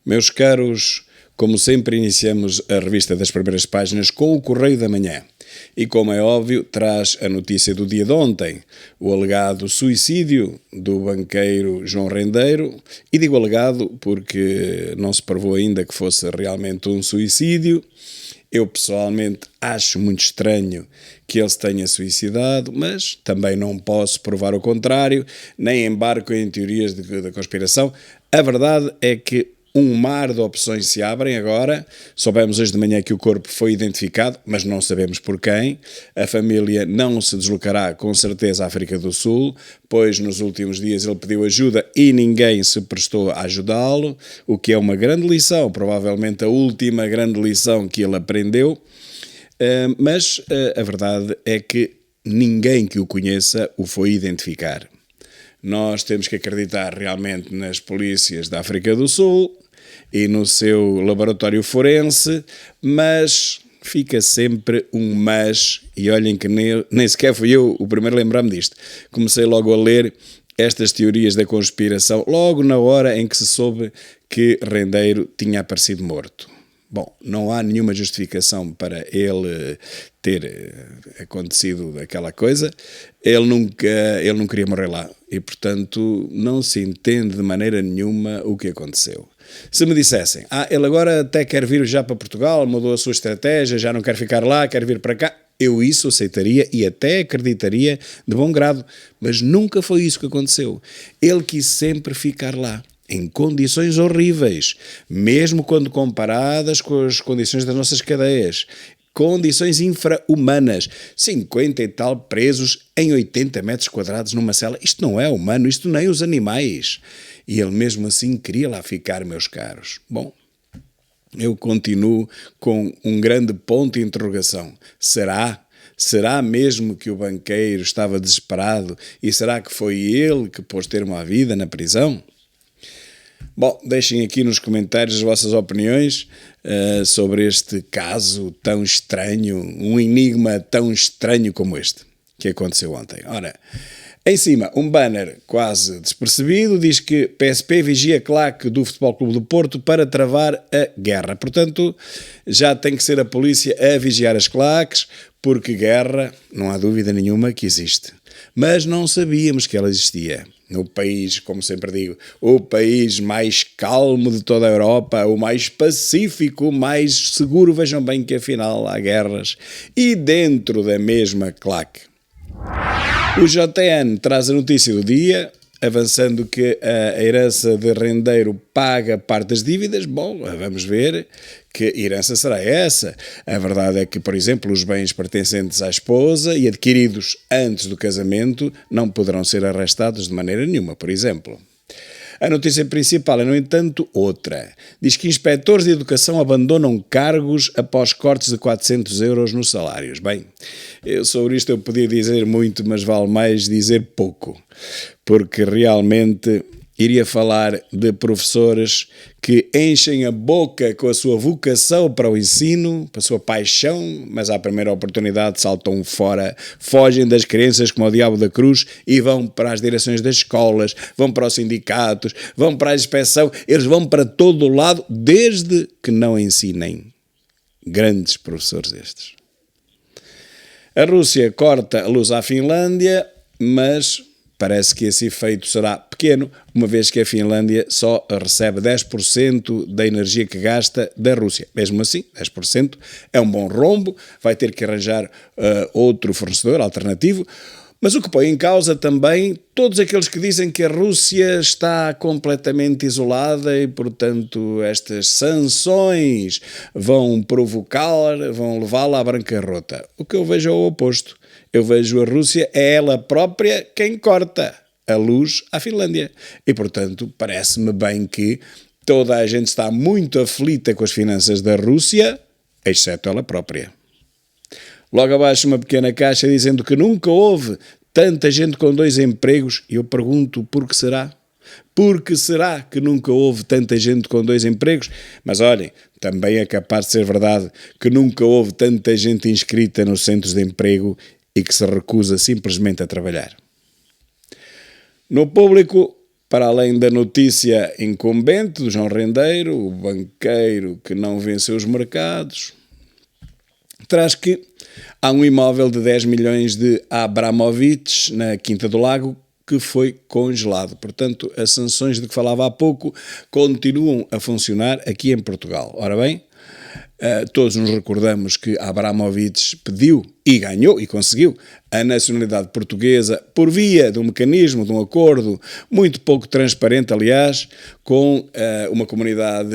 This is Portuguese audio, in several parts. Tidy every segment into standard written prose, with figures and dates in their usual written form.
Meus caros, como sempre iniciamos a revista das primeiras páginas com o Correio da Manhã. E como é óbvio, traz a notícia do dia de ontem, o alegado suicídio do banqueiro João Rendeiro. E digo alegado porque não se provou ainda que fosse realmente um suicídio. Eu pessoalmente acho muito estranho que ele se tenha suicidado, mas também não posso provar o contrário, nem embarco em teorias de conspiração. A verdade é que um mar de opções se abrem agora. Soubemos hoje de manhã que o corpo foi identificado, mas não sabemos por quem. A família não se deslocará com certeza à África do Sul, pois nos últimos dias ele pediu ajuda e ninguém se prestou a ajudá-lo, o que é uma grande lição, provavelmente a última grande lição que ele aprendeu. Mas a verdade é que ninguém que o conheça o foi identificar. Nós temos que acreditar realmente nas polícias da África do Sul e no seu laboratório forense, mas fica sempre um mas, e olhem que nem sequer fui eu o primeiro a lembrar-me disto. Comecei logo a ler estas teorias da conspiração, logo na hora em que se soube que Rendeiro tinha aparecido morto. Bom, não há nenhuma justificação para ele ter acontecido aquela coisa. Ele não queria morrer lá e, portanto, não se entende de maneira nenhuma o que aconteceu. Se me dissessem, ele agora até quer vir já para Portugal, mudou a sua estratégia, já não quer ficar lá, quer vir para cá, eu isso aceitaria e até acreditaria de bom grado, mas nunca foi isso que aconteceu. Ele quis sempre ficar lá, em condições horríveis, mesmo quando comparadas com as condições das nossas cadeias. Condições infra-humanas, 50 e tal presos em 80 metros quadrados numa cela. Isto não é humano, isto nem os animais. E ele mesmo assim queria lá ficar, meus caros. Bom, eu continuo com um grande ponto de interrogação. Será? Será mesmo que o banqueiro estava desesperado e será que foi ele que pôs termo à vida na prisão? Bom, deixem aqui nos comentários as vossas opiniões sobre este caso tão estranho, um enigma tão estranho como este que aconteceu ontem. Ora, em cima, um banner quase despercebido diz que PSP vigia claque do Futebol Clube do Porto para travar a guerra. Portanto, já tem que ser a polícia a vigiar as claques, porque guerra, não há dúvida nenhuma que existe. Mas não sabíamos que ela existia. No país, como sempre digo, o país mais calmo de toda a Europa, o mais pacífico, o mais seguro, vejam bem que afinal há guerras. E dentro da mesma claque. O JN traz a notícia do dia, avançando que a herança de Rendeiro paga parte das dívidas. Bom, vamos ver que herança será essa. A verdade é que, por exemplo, os bens pertencentes à esposa e adquiridos antes do casamento não poderão ser arrestados de maneira nenhuma, por exemplo. A notícia principal é, no entanto, outra. Diz que inspectores de educação abandonam cargos após cortes de 400 euros nos salários. Bem, sobre isto eu podia dizer muito, mas vale mais dizer pouco, porque realmente iria falar de professores que enchem a boca com a sua vocação para o ensino, para a sua paixão, mas à primeira oportunidade saltam fora, fogem das crianças como o diabo da cruz e vão para as direções das escolas, vão para os sindicatos, vão para a inspeção, eles vão para todo o lado, desde que não ensinem. Grandes professores estes. A Rússia corta a luz à Finlândia, mas parece que esse efeito será pequeno, uma vez que a Finlândia só recebe 10% da energia que gasta da Rússia. Mesmo assim, 10% é um bom rombo, vai ter que arranjar outro fornecedor alternativo, mas o que põe em causa também todos aqueles que dizem que a Rússia está completamente isolada e, portanto, estas sanções vão provocá-la, vão levá-la à bancarrota. O que eu vejo é o oposto. Eu vejo a Rússia, é ela própria quem corta a luz à Finlândia. E, portanto, parece-me bem que toda a gente está muito aflita com as finanças da Rússia, exceto ela própria. Logo abaixo uma pequena caixa dizendo que nunca houve tanta gente com 2 empregos. E eu pergunto, por que será? Por que será que nunca houve tanta gente com 2 empregos? Mas olhem, também é capaz de ser verdade que nunca houve tanta gente inscrita nos centros de emprego e que se recusa simplesmente a trabalhar. No público, Para além da notícia incumbente do João Rendeiro, o banqueiro que não venceu os mercados, traz que há um imóvel de 10 milhões de Abramovich na Quinta do Lago que foi congelado. Portanto, as sanções de que falava há pouco continuam a funcionar aqui em Portugal. Ora bem, todos nos recordamos que Abramovich pediu e ganhou e conseguiu a nacionalidade portuguesa por via de um mecanismo, de um acordo muito pouco transparente, aliás, com uma comunidade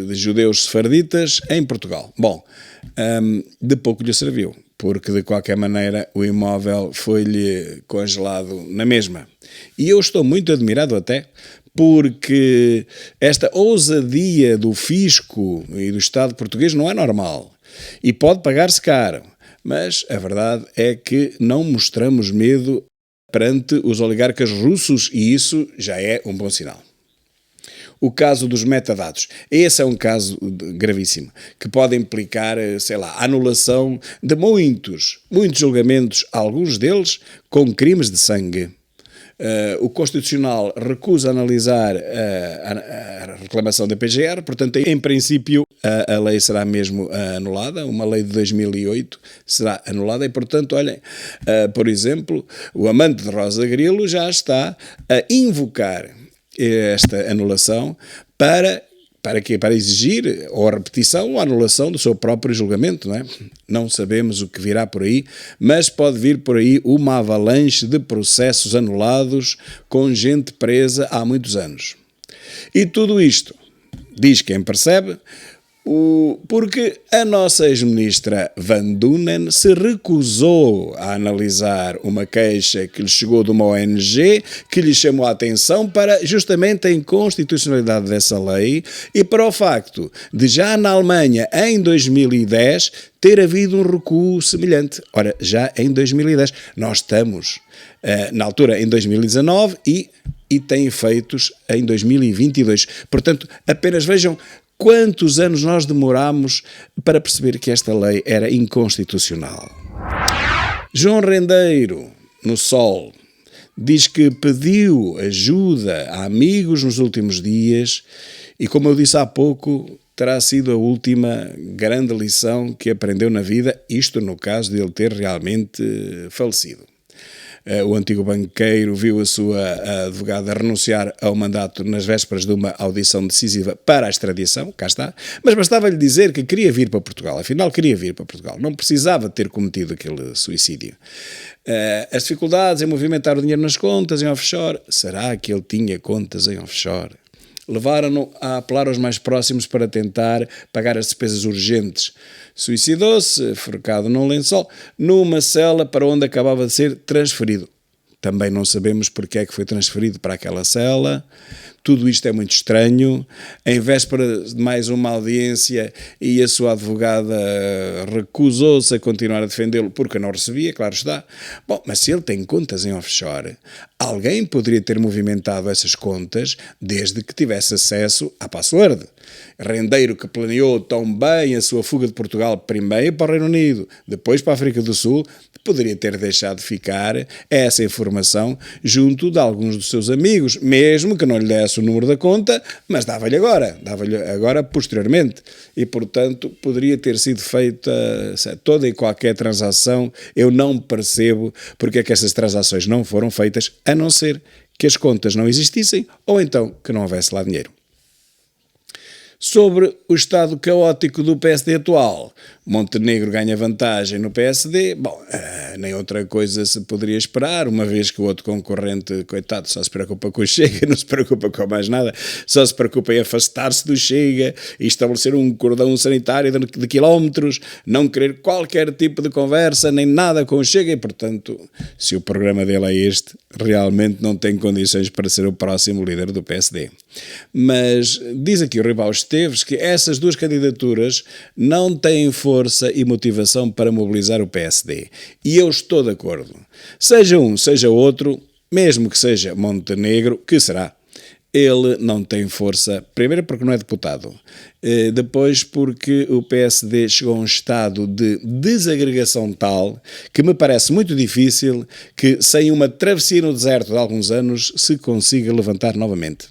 de judeus sefarditas em Portugal. Bom, de pouco lhe serviu, porque de qualquer maneira o imóvel foi-lhe congelado na mesma. E eu estou muito admirado até, porque esta ousadia do fisco e do Estado português não é normal e pode pagar-se caro, mas a verdade é que não mostramos medo perante os oligarcas russos e isso já é um bom sinal. O caso dos metadados. Esse é um caso gravíssimo, que pode implicar, sei lá, a anulação de muitos julgamentos, alguns deles com crimes de sangue. O Constitucional recusa analisar a reclamação da PGR, portanto, em princípio, a lei será mesmo anulada, uma lei de 2008 será anulada e, portanto, olhem, por exemplo, o amante de Rosa Grilo já está a invocar esta anulação para quê? Para exigir ou a repetição ou a anulação do seu próprio julgamento, não é? Não sabemos o que virá por aí, mas pode vir por aí uma avalanche de processos anulados com gente presa há muitos anos. E tudo isto, diz quem percebe, porque a nossa ex-ministra Van Dunen se recusou a analisar uma queixa que lhe chegou de uma ONG que lhe chamou a atenção para justamente a inconstitucionalidade dessa lei e para o facto de já na Alemanha, em 2010, ter havido um recuo semelhante. Ora, já em 2010. Nós estamos, na altura, em 2019 e tem efeitos em 2022. Portanto, apenas vejam quantos anos nós demoramos para perceber que esta lei era inconstitucional. João Rendeiro, no Sol, diz que pediu ajuda a amigos nos últimos dias e, como eu disse há pouco, terá sido a última grande lição que aprendeu na vida, isto no caso de ele ter realmente falecido. O antigo banqueiro viu a sua advogada renunciar ao mandato nas vésperas de uma audição decisiva para a extradição, cá está, mas bastava-lhe dizer que queria vir para Portugal, afinal queria vir para Portugal, não precisava ter cometido aquele suicídio. As dificuldades em movimentar o dinheiro nas contas em offshore, será que ele tinha contas em offshore? Levaram-no a apelar aos mais próximos para tentar pagar as despesas urgentes. Suicidou-se, forcado num lençol, numa cela para onde acabava de ser transferido. Também não sabemos porque é que foi transferido para aquela cela. Tudo isto é muito estranho. Em véspera de mais uma audiência e a sua advogada recusou-se a continuar a defendê-lo porque não recebia, claro está. Bom, mas se ele tem contas em offshore, alguém poderia ter movimentado essas contas desde que tivesse acesso à password. Rendeiro que planeou tão bem a sua fuga de Portugal primeiro para o Reino Unido, depois para a África do Sul, poderia ter deixado ficar essa informação junto de alguns dos seus amigos, mesmo que não lhe desse o número da conta, mas dava-lhe agora posteriormente. E, portanto, poderia ter sido feita toda e qualquer transação. Eu não percebo porque é que essas transações não foram feitas, a não ser que as contas não existissem ou então que não houvesse lá dinheiro. Sobre o estado caótico do PSD atual, Montenegro ganha vantagem no PSD, bom, nem outra coisa se poderia esperar, uma vez que o outro concorrente, coitado, só se preocupa com o Chega, não se preocupa com mais nada, só se preocupa em afastar-se do Chega e estabelecer um cordão sanitário de quilómetros, não querer qualquer tipo de conversa, nem nada com o Chega e, portanto, se o programa dele é este, realmente não tem condições para ser o próximo líder do PSD. Mas diz aqui o Ribau Esteves que essas duas candidaturas não têm força e motivação para mobilizar o PSD. E eu estou de acordo. Seja um, seja outro, mesmo que seja Montenegro, que será, ele não tem força, primeiro porque não é deputado, depois porque o PSD chegou a um estado de desagregação tal que me parece muito difícil que, sem uma travessia no deserto de alguns anos, se consiga levantar novamente.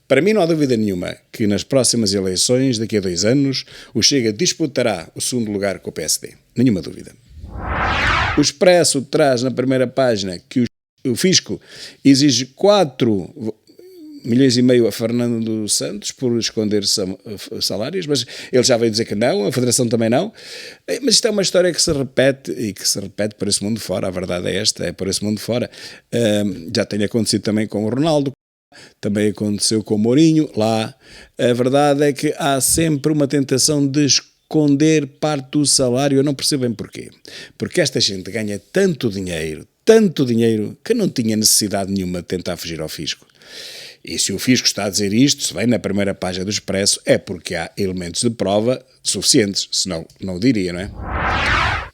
Para mim não há dúvida nenhuma que nas próximas eleições, daqui a 2 anos, o Chega disputará o segundo lugar com o PSD. Nenhuma dúvida. O Expresso traz na primeira página que o Fisco exige 4,5 milhões a Fernando Santos por esconder salários, mas ele já veio dizer que não, a Federação também não. Mas isto é uma história que se repete e que se repete por esse mundo fora. A verdade é esta, é por esse mundo fora. Já tem acontecido também com o Ronaldo, também aconteceu com o Mourinho lá. A verdade é que há sempre uma tentação de esconder parte do salário. Eu não percebo bem porquê. Porque esta gente ganha tanto dinheiro, que não tinha necessidade nenhuma de tentar fugir ao fisco. E se o Fisco está a dizer isto, se vem na primeira página do Expresso, é porque há elementos de prova suficientes, senão não o diria, não é?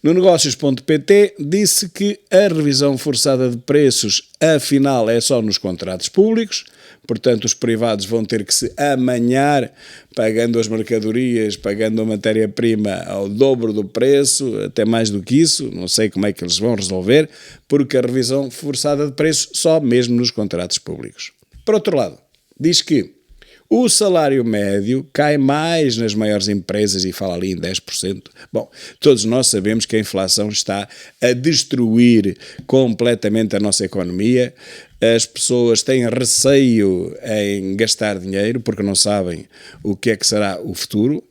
No negócios.pt disse que a revisão forçada de preços, afinal, é só nos contratos públicos, portanto os privados vão ter que se amanhar pagando as mercadorias, pagando a matéria-prima ao dobro do preço, até mais do que isso, não sei como é que eles vão resolver, porque a revisão forçada de preços só mesmo nos contratos públicos. Por outro lado, diz que o salário médio cai mais nas maiores empresas e fala ali em 10%. Bom, todos nós sabemos que a inflação está a destruir completamente a nossa economia. As pessoas têm receio em gastar dinheiro porque não sabem o que é que será o futuro.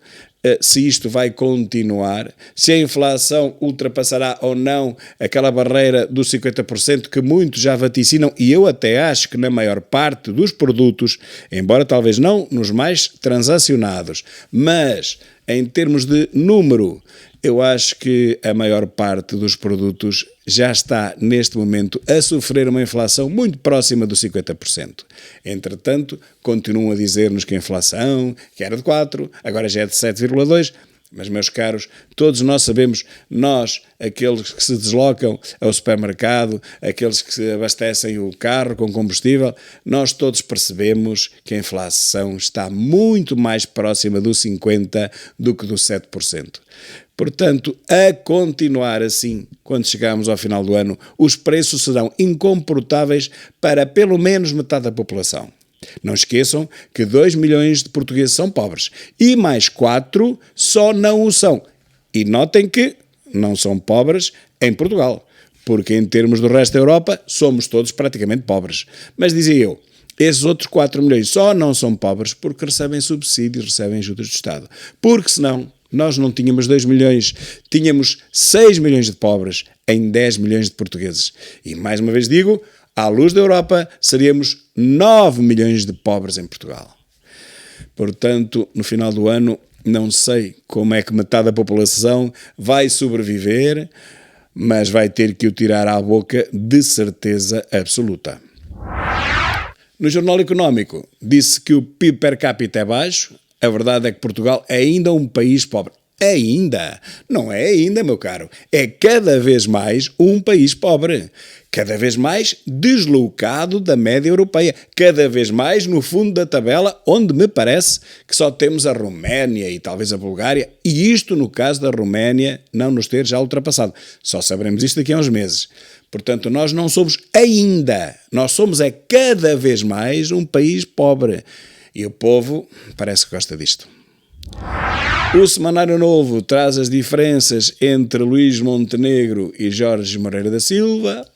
Se isto vai continuar, se a inflação ultrapassará ou não aquela barreira dos 50% que muitos já vaticinam, e eu até acho que na maior parte dos produtos, embora talvez não nos mais transacionados, mas em termos de número, eu acho que a maior parte dos produtos já está, neste momento, a sofrer uma inflação muito próxima dos 50%. Entretanto, continuam a dizer-nos que a inflação, que era de 4%, agora já é de 7,2%, mas, meus caros, todos nós sabemos, nós, aqueles que se deslocam ao supermercado, aqueles que se abastecem o carro com combustível, nós todos percebemos que a inflação está muito mais próxima do 50% do que do 7%. Portanto, a continuar assim, quando chegarmos ao final do ano, os preços serão incomportáveis para pelo menos metade da população. Não esqueçam que 2 milhões de portugueses são pobres e mais 4 só não o são. E notem que não são pobres em Portugal, porque em termos do resto da Europa somos todos praticamente pobres. Mas dizia eu, esses outros 4 milhões só não são pobres porque recebem subsídios, recebem ajudas do Estado. Porque senão nós não tínhamos 2 milhões, tínhamos 6 milhões de pobres em 10 milhões de portugueses. E mais uma vez digo, à luz da Europa, seríamos 9 milhões de pobres em Portugal. Portanto, no final do ano, não sei como é que metade da população vai sobreviver, mas vai ter que o tirar à boca de certeza absoluta. No Jornal Económico, disse que o PIB per capita é baixo. A verdade é que Portugal é ainda um país pobre. Ainda? Não é ainda, meu caro. É cada vez mais um país pobre. Cada vez mais deslocado da média europeia. Cada vez mais no fundo da tabela, onde me parece que só temos a Roménia e talvez a Bulgária. E isto no caso da Roménia não nos ter já ultrapassado. Só saberemos isto daqui a uns meses. Portanto, nós não somos ainda. Nós somos cada vez mais um país pobre. E o povo parece que gosta disto. O Semanário Novo traz as diferenças entre Luís Montenegro e Jorge Moreira da Silva.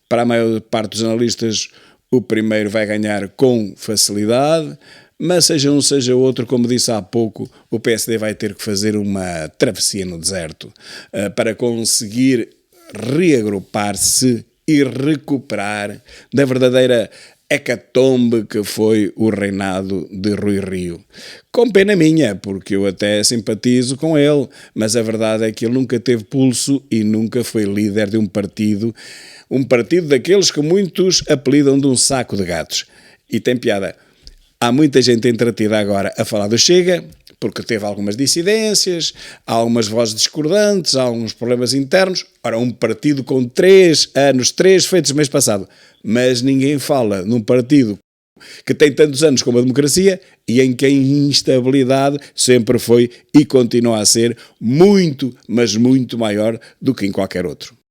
Para a maior parte dos analistas, o primeiro vai ganhar com facilidade, mas seja um, seja outro, como disse há pouco, o PSD vai ter que fazer uma travessia no deserto para conseguir reagrupar-se e recuperar da verdadeira hecatombe que foi o reinado de Rui Rio. Com pena minha, porque eu até simpatizo com ele, mas a verdade é que ele nunca teve pulso e nunca foi líder de um partido daqueles que muitos apelidam de um saco de gatos. E tem piada. Há muita gente entretida agora a falar do Chega, porque teve algumas dissidências, há algumas vozes discordantes, há alguns problemas internos. Ora, um partido com 3 anos, 3 feitos no mês passado, mas ninguém fala num partido que tem tantos anos como a democracia e em que a instabilidade sempre foi e continua a ser muito, mas muito maior do que em qualquer outro.